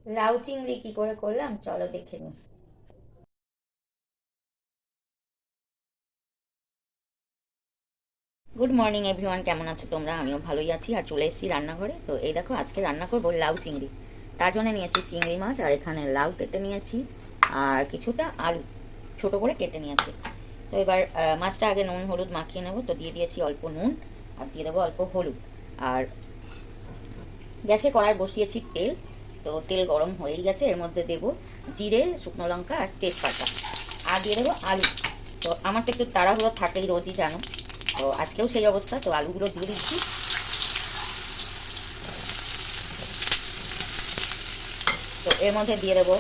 লাউ চিংড়ি কি করে করলাম চলো দেখে নিই। গুড মর্নিং এভরিওয়ান, কেমন আছো তোমরা? আমিও ভালোই আছি আর চলে এসেছি রান্নাঘরে। তো এই দেখো আজকে রান্না করবো লাউ চিংড়ি। তার জন্য নিয়েছি চিংড়ি মাছ আর এখানে লাউ কেটে নিয়েছি আর কিছুটা আলু ছোট করে কেটে নিয়েছি। তো এবার মাছটা আগে নুন হলুদ মাখিয়ে নেবো। তো দিয়ে দিয়েছি অল্প নুন আর দিয়ে দেবো অল্প হলুদ। আর গ্যাসে কড়াই বসিয়েছি তেল। তো তেল গরম হয়েই গেছে, এর মধ্যে দেবো জিরে শুকনো লঙ্কা আর তেজপাতা আর দিয়ে দেবো আলু। তো আমার তো একটু তাড়াহুড়ো থাকেই, রোজই জানো, তো আজকেও সেই অবস্থা। তো আলুগুলো দিয়ে দিচ্ছি। তো এর মধ্যে দিয়ে দেবো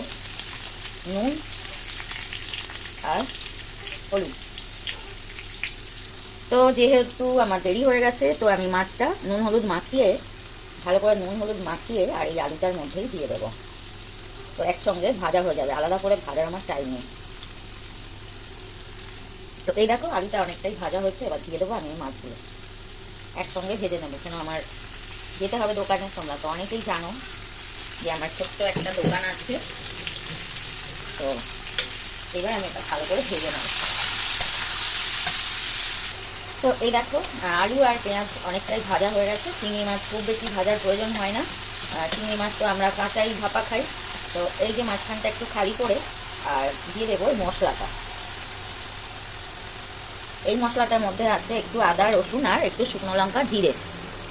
নুন আর হলুদ। তো যেহেতু আমার দেরি হয়ে গেছে, তো আমি মাছটা নুন হলুদ মাখিয়ে ভালো করে নুন হলুদ মাখিয়ে আর এই আলুটার মধ্যেই দিয়ে দেবো। তো একসঙ্গে ভাজা হয়ে যাবে, আলাদা করে ভাজার আমার টাইম নেই। তো এই দেখো আলুটা অনেকটাই ভাজা হয়েছে, এবার দিয়ে দেবো আমি মাছগুলো একসঙ্গে ভেজে নেবো। কেন আমার যেতে হবে দোকানে, তোমরা তো অনেকেই জানো যে আমার ছোট্ট একটা দোকান আছে। তো এবার আমি এটা ভালো করে ভেজে নেবো। তো এই দেখো আলু আর পেঁয়াজ অনেকটাই ভাজা হয়ে গেছে। চিংড়ি মাছ খুব বেশি ভাজার প্রয়োজন হয় না, চিংড়ি মাছ তো আমরা কাঁচাই ভাপা খাই। তো এই যে মাঝখানটা একটু খালি করে আর দিয়ে দেবো মশলাটা। এই মশলাটার মধ্যে আছে একটু আদা রসুন আর একটু শুকনো লঙ্কা জিরে।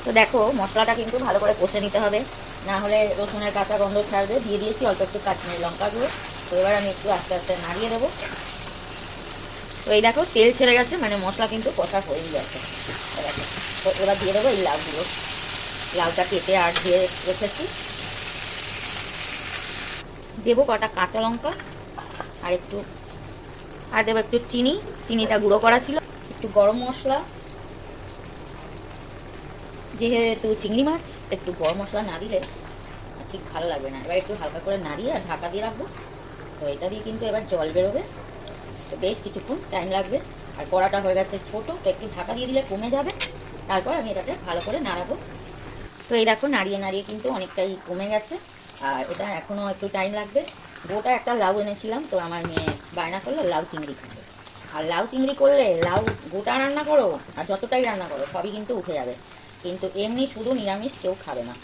তো দেখো মশলাটা কিন্তু ভালো করে কষে নিতে হবে, না হলে রসুনের কাঁচা গন্ধ ছাড়বে। দিয়ে দিয়েছি অল্প একটু কাশ্মীরি লঙ্কা গুঁড়ো। তো এবার আমি একটু আস্তে আস্তে নাড়িয়ে দেবো। তো এই দেখো তেল ছেড়ে গেছে, মানে মশলা কিন্তু কষা হয়েই গেছে। দেখো, তো এবার দিয়ে দেবো এই লাউগুলো। লাউটা কেটে আর দিয়ে রেখেছি। দেবো কটা কাঁচা লঙ্কা আর একটু আর দেবো একটু চিনি, চিনিটা গুঁড়ো করা ছিল, একটু গরম মশলা। যেহেতু চিংড়ি মাছ একটু গরম মশলা না দিলে ঠিক ভালো লাগবে না। এবার একটু হালকা করে নাড়িয়ে আর ঢাকা দিয়ে রাখবো। তো এটা দিয়ে কিন্তু এবার জল বেরোবে, তো বেশ কিছুক্ষণ টাইম লাগবে। আর কড়াটা হয়ে গেছে ছোটো, তো একটু ঢাকা দিয়ে দিলে কমে যাবে। তারপর আমি এটাকে ভালো করে নাড়াবো। তো এই দেখো নাড়িয়ে নাড়িয়ে কিন্তু অনেকটাই কমে গেছে, আর এটা এখনও একটু টাইম লাগবে। গোটা একটা লাউ এনেছিলাম, তো আমার মেয়ে বায়না করলো লাউ চিংড়ি খাবে। আর লাউ চিংড়ি করলে লাউ গোটা রান্না করো আর যতটাই রান্না করো সবই কিন্তু উঠে যাবে, কিন্তু এমনি শুধু নিরামিষ কেউ খাবে না।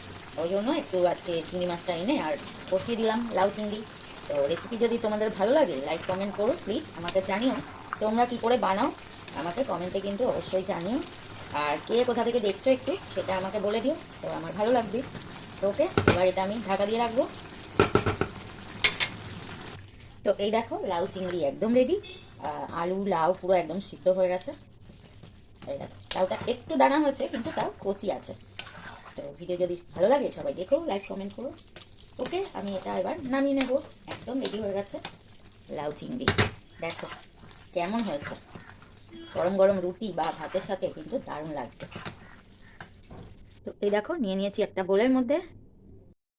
ওই জন্য একটু আজকে চিংড়ি মাছটা এনে আর কষিয়ে দিলাম লাউ চিংড়ি। তো রেসিপি যদি তোমাদের ভালো লাগে লাইক কমেন্ট করো প্লিজ, আমাকে জানিও তোমরা কি করে বানাও, আমাকে কমেন্টে কিন্তু অবশ্যই জানিও। আর কে কোথা থেকে দেখছো একটু সেটা আমাকে বলে দিও, তো আমার ভালো লাগবে। তো ওকে, এবার এটা আমি ঢাকা দিয়ে রাখবো। তো এই দেখো লাউ চিংড়ি একদম রেডি। আলু লাউ পুরো একদম সিদ্ধ হয়ে গেছে। এই দেখো লাউটা একটু দানা হয়েছে কিন্তু তাও কচি আছে। তো ভিডিও যদি ভালো লাগে সবাই দেখো, লাইক কমেন্ট করো। ওকে, আমি এটা এবার নামিয়ে নেব। একদম রেডি হয়ে গেছে লাউ চিংড়ি। দেখো কেমন হয়েছে, গরম গরম রুটি বা ভাতের সাথে কিন্তু দারুণ লাগবে। তো এই দেখো নিয়ে নিয়েছি একটা বোলের মধ্যে।